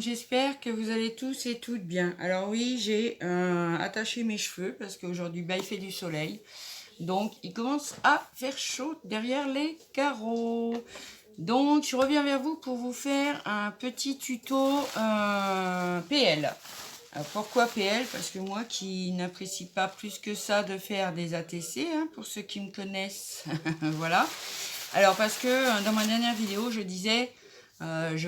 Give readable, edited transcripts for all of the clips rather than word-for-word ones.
j'espère que vous allez tous et toutes bien. Alors oui, j'ai attaché mes cheveux parce qu'aujourd'hui, il fait du soleil. Donc, il commence à faire chaud derrière les carreaux. Donc, je reviens vers vous pour vous faire un petit tuto PL. Alors, pourquoi PL? Parce que moi qui n'apprécie pas plus que ça de faire des ATC, hein, pour ceux qui me connaissent, voilà. Alors, parce que dans ma dernière vidéo, je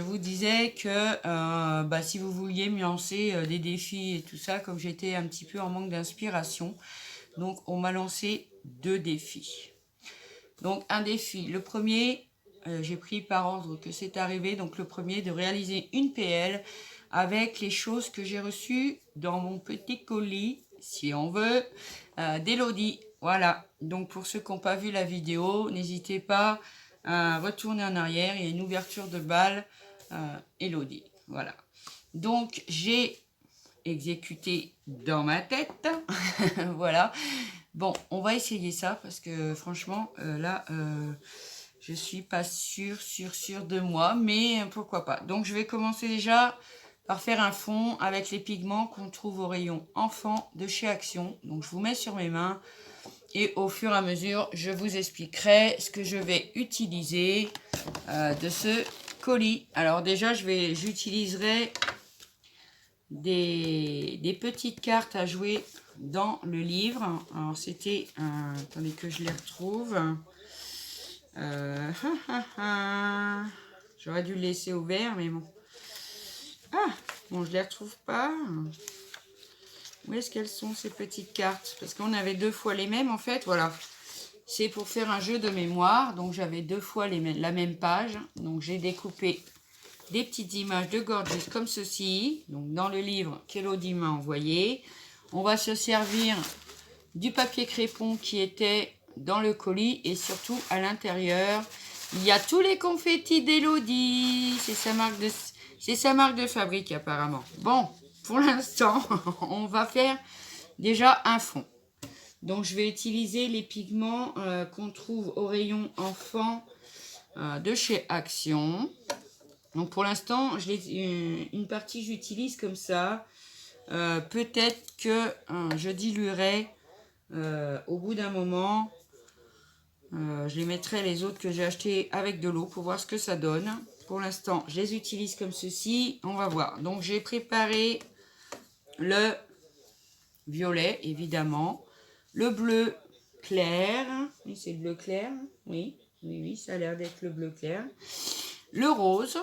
vous disais que si vous vouliez me lancer des défis et tout ça, comme j'étais un petit peu en manque d'inspiration, donc on m'a lancé 2 défis. Donc un défi, le premier, j'ai pris par ordre que c'est arrivé, donc le premier de réaliser une PL avec les choses que j'ai reçues dans mon petit colis, si on veut, d'Elodie. Voilà, donc pour ceux qui n'ont pas vu la vidéo, n'hésitez pas à retourner en arrière, il y a une ouverture de balle Elodie. Voilà, donc j'ai exécuté dans ma tête, voilà. Bon, on va essayer ça parce que franchement, je suis pas sûre de moi, mais pourquoi pas. Donc, je vais commencer déjà par faire un fond avec les pigments qu'on trouve au rayon enfant de chez Action. Donc, je vous mets sur mes mains et au fur et à mesure, je vous expliquerai ce que je vais utiliser de ce colis. Alors déjà, j'utiliserai des petites cartes à jouer dans le livre. Alors c'était attendez que je les retrouve. J'aurais dû le laisser ouvert, mais bon. Bon, je les retrouve pas. Où est-ce qu'elles sont ces petites cartes? Parce qu'on avait 2 fois les mêmes en fait. Voilà, c'est pour faire un jeu de mémoire. Donc j'avais 2 fois la même page. Donc j'ai découpé des petites images de Gorgeous comme ceci, donc dans le livre qu'Elodie m'a envoyé. On va se servir du papier crépon qui était dans le colis et surtout à l'intérieur, il y a tous les confettis d'Elodie. C'est sa marque de fabrique apparemment. Bon, pour l'instant, on va faire déjà un fond. Donc je vais utiliser les pigments qu'on trouve au rayon enfant de chez Action. Donc pour l'instant, une partie j'utilise comme ça. Peut-être que je diluerai au bout d'un moment. Je les mettrai les autres que j'ai achetés avec de l'eau pour voir ce que ça donne. Pour l'instant, je les utilise comme ceci. On va voir. Donc j'ai préparé le violet, évidemment. Le bleu clair. Oui, c'est le bleu clair. Oui, ça a l'air d'être le bleu clair. Le rose.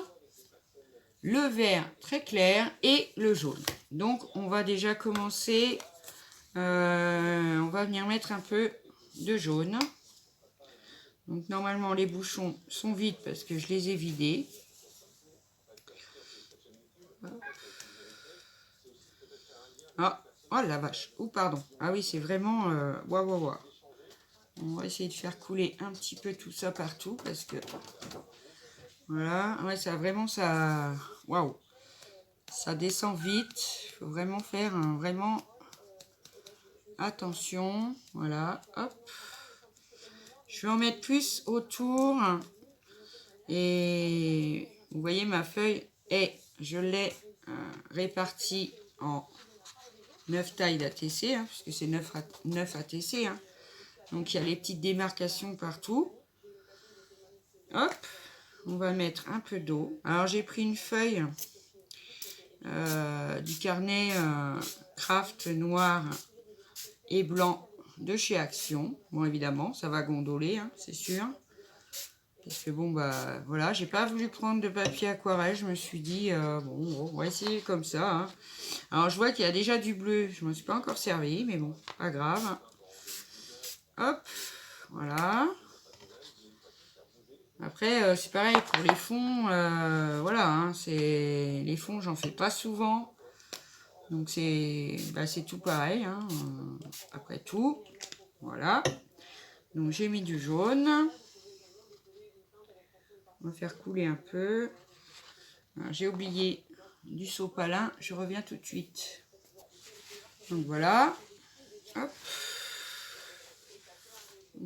Le vert très clair et le jaune. Donc on va déjà commencer, on va venir mettre un peu de jaune. Donc normalement les bouchons sont vides parce que je les ai vidés. Oh la vache, pardon. Ah oui, c'est vraiment waouh. On va essayer de faire couler un petit peu tout ça partout parce que voilà, ouais, ça vraiment ça waouh. Ça descend vite, il faut vraiment faire attention, voilà, hop. Je vais en mettre plus autour. Et vous voyez ma feuille, je l'ai répartie en 9 tailles d'ATC, hein, puisque c'est 9 ATC. Hein. Donc il y a les petites démarcations partout. Hop, on va mettre un peu d'eau. Alors j'ai pris une feuille du carnet craft noir et blanc de chez Action. Bon, évidemment, ça va gondoler, hein, c'est sûr. Parce que bon, bah voilà, j'ai pas voulu prendre de papier aquarelle. Je me suis dit, bon, on va essayer comme ça. Hein. Alors, je vois qu'il y a déjà du bleu. Je ne me suis pas encore servi, mais bon, pas grave. Hop, voilà. Après, c'est pareil pour les fonds. Voilà, hein, les fonds, j'en fais pas souvent. Donc, c'est tout pareil. Hein, après tout, voilà. Donc, j'ai mis du jaune. On va faire couler un peu. J'ai oublié du sopalin. Je reviens tout de suite. Donc voilà. Hop.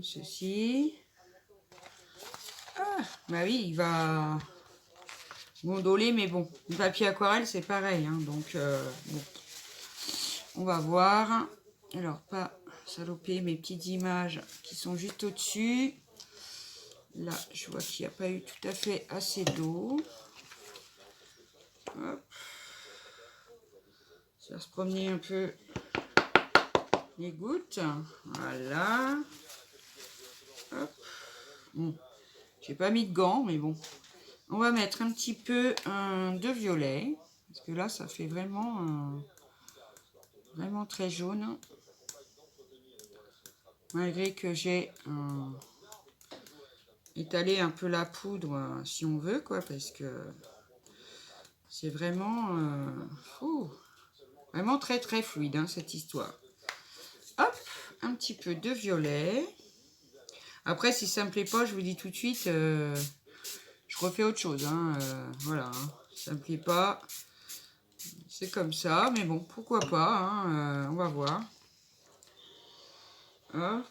Ceci. Ah, bah oui, il va gondolé, mais bon, le papier aquarelle, c'est pareil. Hein, donc, bon. On va voir. Alors, pas saloper mes petites images qui sont juste au-dessus. Là, je vois qu'il n'y a pas eu tout à fait assez d'eau. Ça va se promener un peu les gouttes. Voilà. Hop. Bon. J'ai pas mis de gants, mais bon. On va mettre un petit peu de violet. Parce que là, ça fait vraiment, vraiment très jaune. Malgré que j'ai étalé un peu la poudre, si on veut, quoi. Parce que c'est vraiment, vraiment très très fluide, hein, cette histoire. Hop, un petit peu de violet. Après, si ça me plaît pas, je vous dis tout de suite, je refais autre chose. Hein, voilà, hein. Si ça me plaît pas, c'est comme ça. Mais bon, pourquoi pas, hein, on va voir. Hop,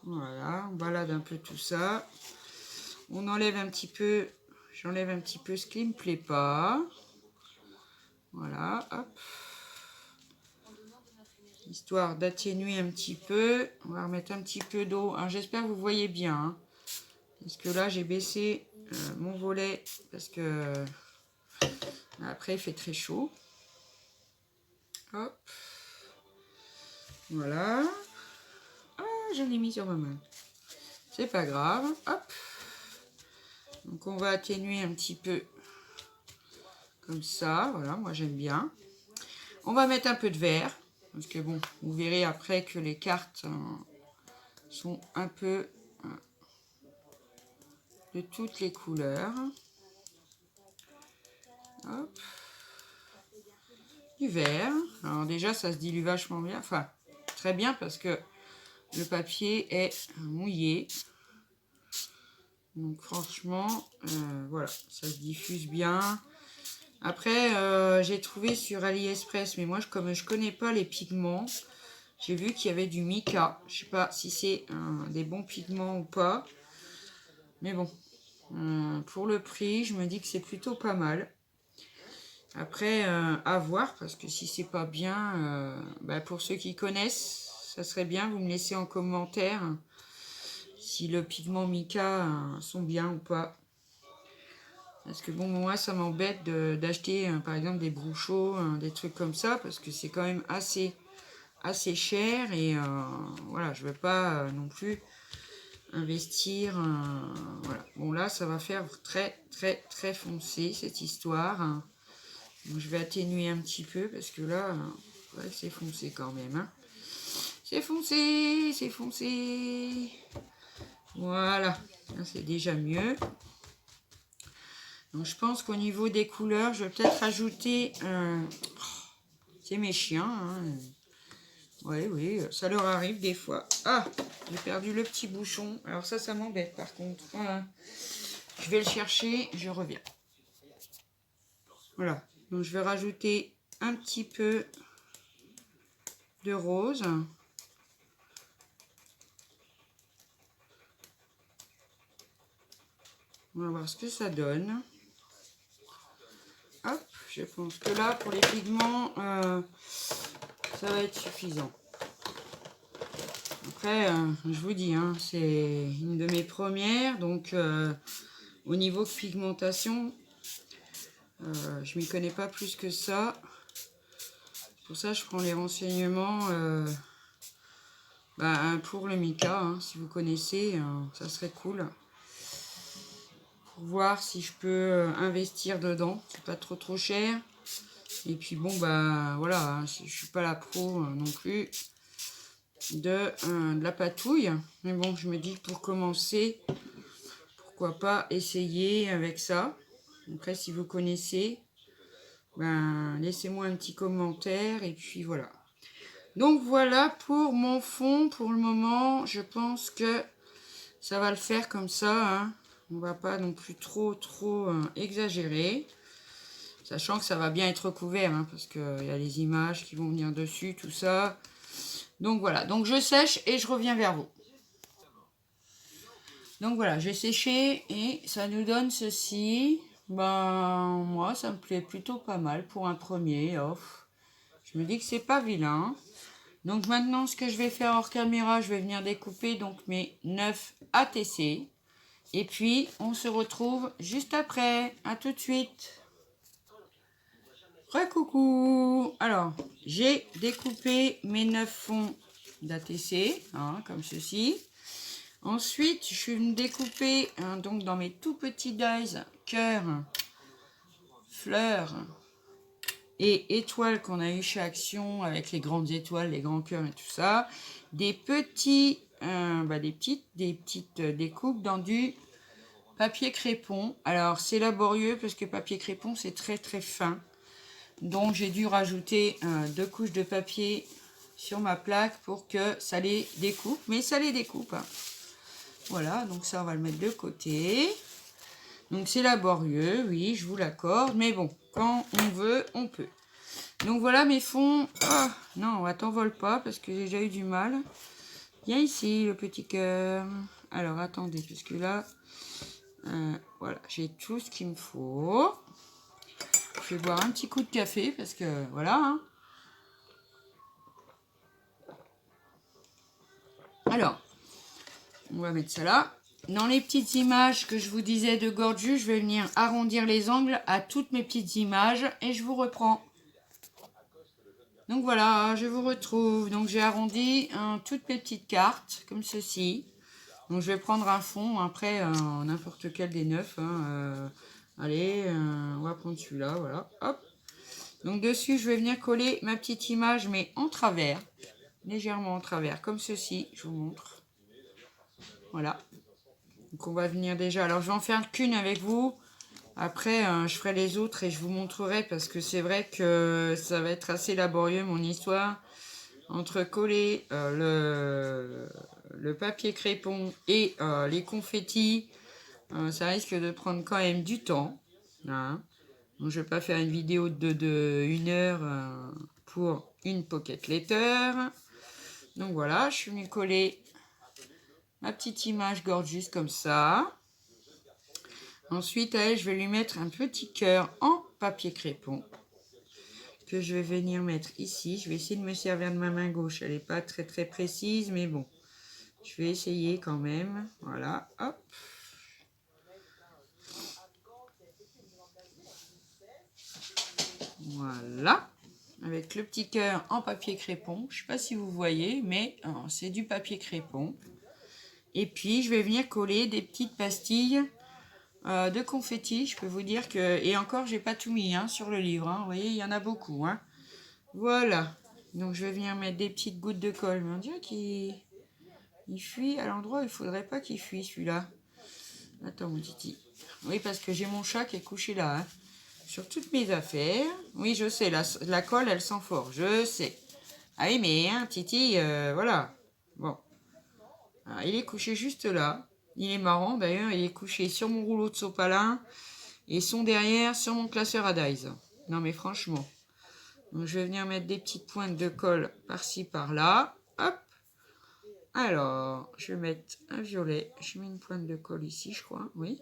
voilà, on balade un peu tout ça. On enlève un petit peu, j'enlève un petit peu ce qui me plaît pas. Voilà, hop. Histoire d'atténuer un petit peu. On va remettre un petit peu d'eau. J'espère que vous voyez bien. Hein, parce que là, j'ai baissé mon volet. Parce que après, il fait très chaud. Hop. Voilà. Ah, j'en ai mis sur ma main. C'est pas grave. Hop. Donc, on va atténuer un petit peu. Comme ça. Voilà, moi, j'aime bien. On va mettre un peu de vert. Parce que bon, vous verrez après que les cartes sont un peu de toutes les couleurs. Hop. Du vert. Alors déjà, ça se dilue vachement bien. Enfin, très bien parce que le papier est mouillé. Donc franchement, voilà, ça se diffuse bien. Après, j'ai trouvé sur AliExpress, mais moi, comme je connais pas les pigments, j'ai vu qu'il y avait du mica. Je sais pas si c'est des bons pigments ou pas. Mais bon, pour le prix, je me dis que c'est plutôt pas mal. Après, à voir, parce que si c'est pas bien, pour ceux qui connaissent, ça serait bien, vous me laissez en commentaire si le pigment mica sont bien ou pas. Parce que bon, moi, ça m'embête d'acheter, par exemple, des Brouchot, des trucs comme ça, parce que c'est quand même assez cher, et voilà, je ne vais pas non plus investir, voilà. Bon, là, ça va faire très, très, très foncé, cette histoire. Donc, je vais atténuer un petit peu, parce que là, ouais, c'est foncé quand même. Hein. C'est foncé, c'est foncé. Voilà, c'est déjà mieux. Donc, je pense qu'au niveau des couleurs, je vais peut-être rajouter... c'est mes chiens. Hein. Oui, oui, ça leur arrive des fois. Ah, j'ai perdu le petit bouchon. Alors ça m'embête par contre. Voilà. Je vais le chercher, je reviens. Voilà, donc je vais rajouter un petit peu de rose. On va voir ce que ça donne. Hop, je pense que là, pour les pigments, ça va être suffisant. Après, je vous dis, hein, c'est une de mes premières, donc au niveau de pigmentation, je m'y connais pas plus que ça. Pour ça, je prends les renseignements pour le mica, hein, si vous connaissez, ça serait cool. Pour voir si je peux investir dedans, c'est pas trop cher. Et puis bon, voilà, hein, je suis pas la pro non plus de la patouille. Mais bon, je me dis que pour commencer, pourquoi pas essayer avec ça. Après, si vous connaissez, laissez-moi un petit commentaire et puis voilà. Donc voilà pour mon fond. Pour le moment, je pense que ça va le faire comme ça. Hein. On va pas non plus trop exagérer. Sachant que ça va bien être recouvert, hein, parce qu'il y a les images qui vont venir dessus, tout ça. Donc voilà, donc je sèche et je reviens vers vous. Donc voilà, j'ai séché et ça nous donne ceci. Ben, moi, ça me plaît plutôt pas mal pour un premier. Je me dis que c'est pas vilain. Donc maintenant, ce que je vais faire hors caméra, je vais venir découper donc mes 9 ATC. Et puis, on se retrouve juste après. À tout de suite. Coucou. Alors, j'ai découpé mes 9 fonds d'ATC, comme ceci. Ensuite, je suis venue découper donc dans mes tout petits dies, cœurs, fleurs et étoiles qu'on a eu chez Action avec les grandes étoiles, les grands cœurs et tout ça. Des petites découpes dans du papier crépon. Alors, c'est laborieux parce que papier crépon, c'est très très fin. Donc, j'ai dû rajouter 2 couches de papier sur ma plaque pour que ça les découpe. Mais ça les découpe. Voilà, donc ça, on va le mettre de côté. Donc, c'est laborieux, oui, je vous l'accorde. Mais bon, quand on veut, on peut. Donc, voilà mes fonds. Oh, non, t'envole pas parce que j'ai déjà eu du mal. Viens ici, le petit cœur. Alors, attendez, parce que là, voilà, j'ai tout ce qu'il me faut. Je vais boire un petit coup de café parce que, voilà. Alors, on va mettre ça là. Dans les petites images que je vous disais de Gorgeous, je vais venir arrondir les angles à toutes mes petites images et je vous reprends. Donc voilà, je vous retrouve. Donc j'ai arrondi toutes mes petites cartes, comme ceci. Donc je vais prendre un fond, après n'importe quel des 9. Allez, on va prendre celui-là, voilà. Hop. Donc dessus, je vais venir coller ma petite image, mais en travers. Légèrement en travers, comme ceci, je vous montre. Voilà. Donc on va venir déjà, alors je vais en faire qu'une avec vous. Après, je ferai les autres et je vous montrerai parce que c'est vrai que ça va être assez laborieux mon histoire. Entre coller le papier crépon et les confettis, ça risque de prendre quand même du temps. Hein. Donc, je ne vais pas faire une vidéo de 1 heure pour une pocket letter. Donc voilà, je suis venue coller ma petite image Gorgeous comme ça. Ensuite, à elle, je vais lui mettre un petit cœur en papier crépon que je vais venir mettre ici. Je vais essayer de me servir de ma main gauche. Elle n'est pas très très précise, mais bon. Je vais essayer quand même. Voilà, hop. Voilà. Avec le petit cœur en papier crépon. Je ne sais pas si vous voyez, mais c'est du papier crépon. Et puis, je vais venir coller des petites pastilles de confetti. Je peux vous dire que... Et encore, j'ai pas tout mis sur le livre. Vous voyez, il y en a beaucoup. Voilà. Donc, je vais venir mettre des petites gouttes de colle. Mais on dirait qu'il fuit à l'endroit où il ne faudrait pas qu'il fuit, celui-là. Attends, mon titi. Oui, parce que j'ai mon chat qui est couché là. Sur toutes mes affaires. Oui, je sais, la colle, elle sent fort. Je sais. Ah oui, mais titi, voilà. Bon. Alors, il est couché juste là. Il est marrant, d'ailleurs. Il est couché sur mon rouleau de sopalin. Et son derrière sur mon classeur à dies. Non, mais franchement. Donc, je vais venir mettre des petites pointes de colle par-ci, par-là. Hop. Alors, je vais mettre un violet. Je mets une pointe de colle ici, je crois. Oui.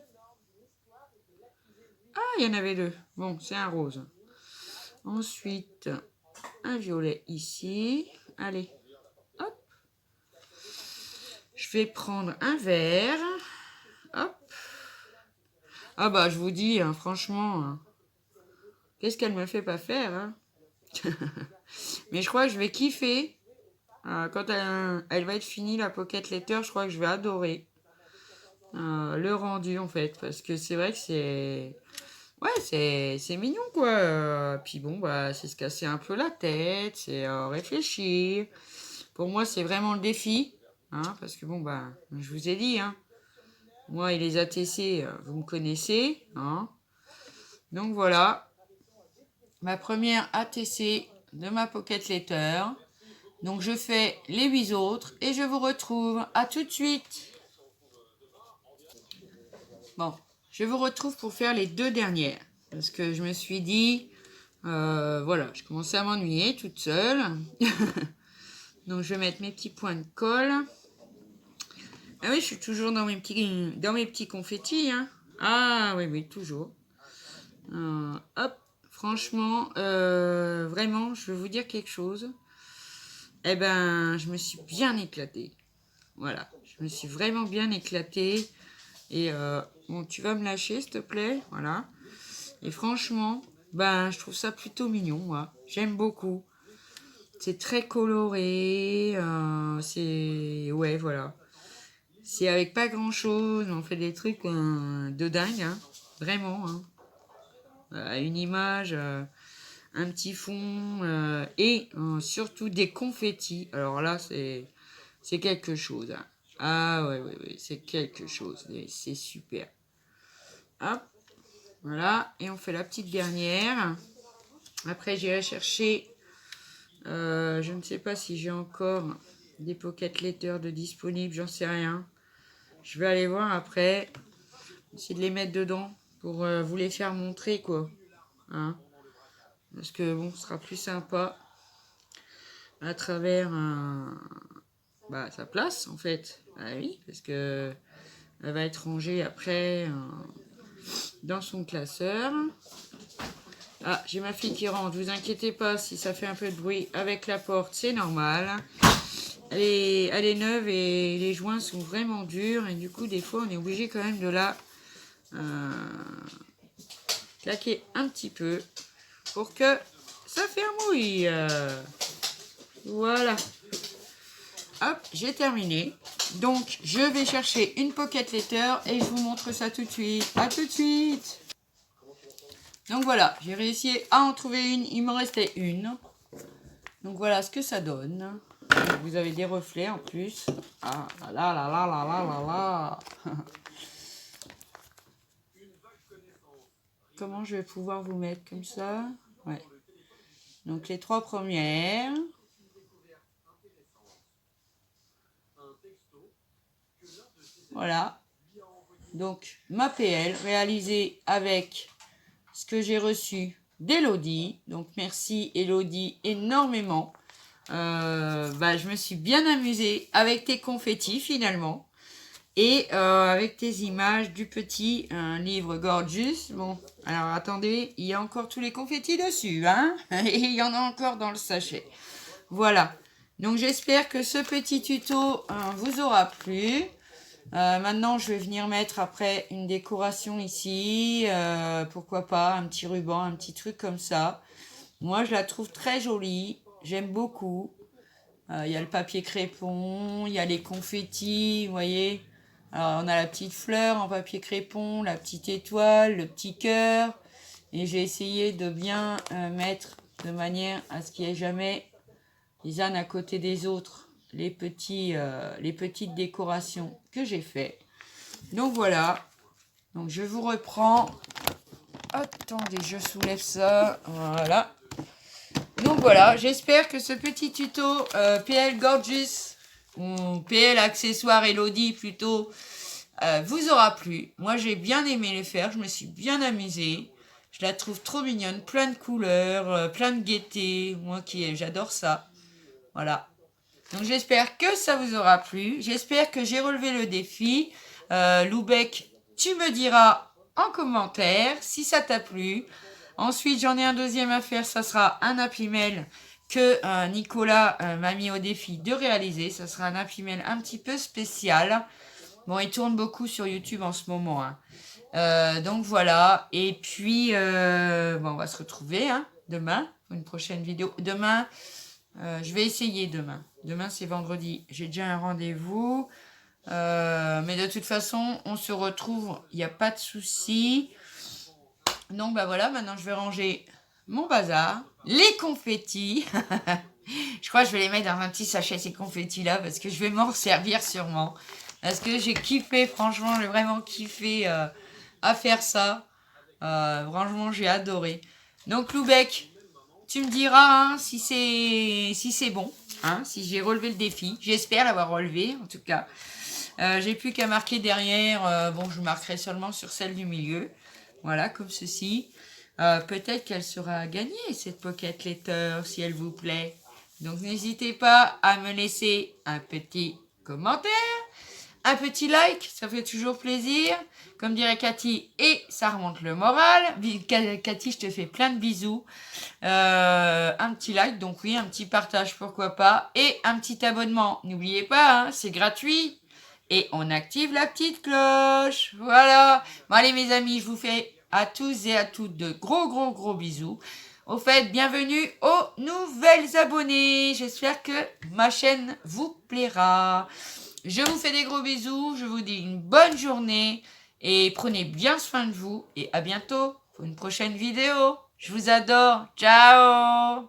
Ah, il y en avait 2. Bon, c'est un rose. Ensuite, un violet ici. Allez. Hop. Je vais prendre un vert. Hop. Ah bah, je vous dis, franchement, qu'est-ce qu'elle me fait pas faire Mais je crois que je vais kiffer. Quand elle va être finie, la pocket letter, je crois que je vais adorer le rendu, en fait. Parce que c'est vrai que c'est... Ouais, c'est mignon, quoi. Puis bon, bah, c'est se casser un peu la tête, c'est réfléchir. Pour moi, c'est vraiment le défi. Parce que bon, bah, je vous ai dit, moi et les ATC, vous me connaissez. Donc voilà, ma première ATC de ma pocket letter. Donc je fais les 8 autres et je vous retrouve. À tout de suite. Bon, je vous retrouve pour faire les 2 dernières. Parce que je me suis dit, voilà, je commençais à m'ennuyer toute seule. Donc je vais mettre mes petits points de colle. Ah oui, je suis toujours dans mes petits confettis. Ah oui, toujours. Hop, franchement, vraiment, je vais vous dire quelque chose. Eh ben, je me suis bien éclatée. Voilà, je me suis vraiment bien éclatée. Et bon, tu vas me lâcher, s'il te plaît. Voilà. Et franchement, ben, je trouve ça plutôt mignon, moi. J'aime beaucoup. C'est très coloré. C'est... Ouais, voilà. C'est avec pas grand-chose. On fait des trucs de dingue, hein. Vraiment, hein. Une image, un petit fond et surtout des confettis. Alors là, c'est quelque chose, hein. Ah ouais, ouais, ouais, c'est quelque chose. C'est super. Hop, voilà. Et on fait la petite dernière. Après, j'irai chercher... je ne sais pas si j'ai encore des pocket letters de disponibles, j'en sais rien. Je vais aller voir après. Essayer de les mettre dedans pour vous les faire montrer, quoi. Hein, parce que bon, ce sera plus sympa à travers sa place, en fait. Ah oui, parce que elle va être rangée après dans son classeur. Ah, j'ai ma fille qui rentre. Vous inquiétez pas si ça fait un peu de bruit avec la porte, c'est normal. Elle est neuve et les joints sont vraiment durs. Et du coup, des fois, on est obligé quand même de la claquer un petit peu pour que ça fermouille. Voilà. Hop, j'ai terminé. Donc, je vais chercher une pocket letter et je vous montre ça tout de suite. À tout de suite. Donc voilà, j'ai réussi à en trouver une. Il m'en restait une. Donc voilà ce que ça donne. Vous avez des reflets en plus. Ah là là là là là là là. Comment je vais pouvoir vous mettre comme ça? Ouais. Donc les trois premières. Voilà. Donc ma PL réalisée avec ce que j'ai reçu d'Elodie. Donc merci Elodie énormément. Je me suis bien amusée avec tes confettis finalement. Et avec tes images du petit livre Gorgeous. Bon, alors attendez, il y a encore tous les confettis dessus, hein. Et il y en a encore dans le sachet. Voilà. Donc j'espère que ce petit tuto vous aura plu. Maintenant, je vais venir mettre après une décoration ici. Pourquoi pas un petit ruban, un petit truc comme ça. Moi, je la trouve très jolie. J'aime beaucoup. Il y a le papier crépon, il y a les confettis, vous voyez. Alors, on a la petite fleur en papier crépon, la petite étoile, le petit cœur. Et j'ai essayé de bien mettre de manière à ce qu'il n'y ait jamais les uns à côté des autres les petites décorations que j'ai fait. Donc voilà. Donc je vous reprends. Attendez, je soulève ça. Voilà. Donc voilà, j'espère que ce petit tuto PL Gorgeous, ou PL Accessoires Elodie plutôt, vous aura plu. Moi j'ai bien aimé les faire, je me suis bien amusée. Je la trouve trop mignonne, plein de couleurs, plein de gaieté. Moi j'adore ça. Voilà. Donc j'espère que ça vous aura plu. J'espère que j'ai relevé le défi. Loubec, tu me diras en commentaire si ça t'a plu. Ensuite, j'en ai un deuxième à faire. Ça sera un Happy Mail que Nicolas m'a mis au défi de réaliser. Ça sera un Happy Mail un petit peu spécial. Bon, il tourne beaucoup sur YouTube en ce moment, hein. Donc voilà. Et puis, on va se retrouver demain pour une prochaine vidéo. Demain, je vais essayer demain. Demain, c'est vendredi. J'ai déjà un rendez-vous. Mais de toute façon, on se retrouve. Il n'y a pas de souci. Donc, voilà. Maintenant, je vais ranger mon bazar. Les confettis. Je crois que je vais les mettre dans un petit sachet, ces confettis-là, parce que je vais m'en servir sûrement. Parce que j'ai kiffé, franchement, j'ai vraiment kiffé à faire ça. Franchement, j'ai adoré. Donc, Loubec, tu me diras si c'est bon, si j'ai relevé le défi. J'espère l'avoir relevé, en tout cas. J'ai plus qu'à marquer derrière. Je marquerai seulement sur celle du milieu. Voilà, comme ceci. Peut-être qu'elle sera gagnée, cette pocket letter, si elle vous plaît. Donc, n'hésitez pas à me laisser un petit commentaire, un petit like, ça fait toujours plaisir. Comme dirait Cathy, et ça remonte le moral. Cathy, je te fais plein de bisous. Un petit like, donc oui, un petit partage, pourquoi pas. Et un petit abonnement. N'oubliez pas, hein, c'est gratuit. Et on active la petite cloche. Voilà. Bon, allez, mes amis, je vous fais à tous et à toutes de gros bisous. Au fait, bienvenue aux nouvelles abonnés. J'espère que ma chaîne vous plaira. Je vous fais des gros bisous. Je vous dis une bonne journée. Et prenez bien soin de vous. Et à bientôt pour une prochaine vidéo. Je vous adore. Ciao!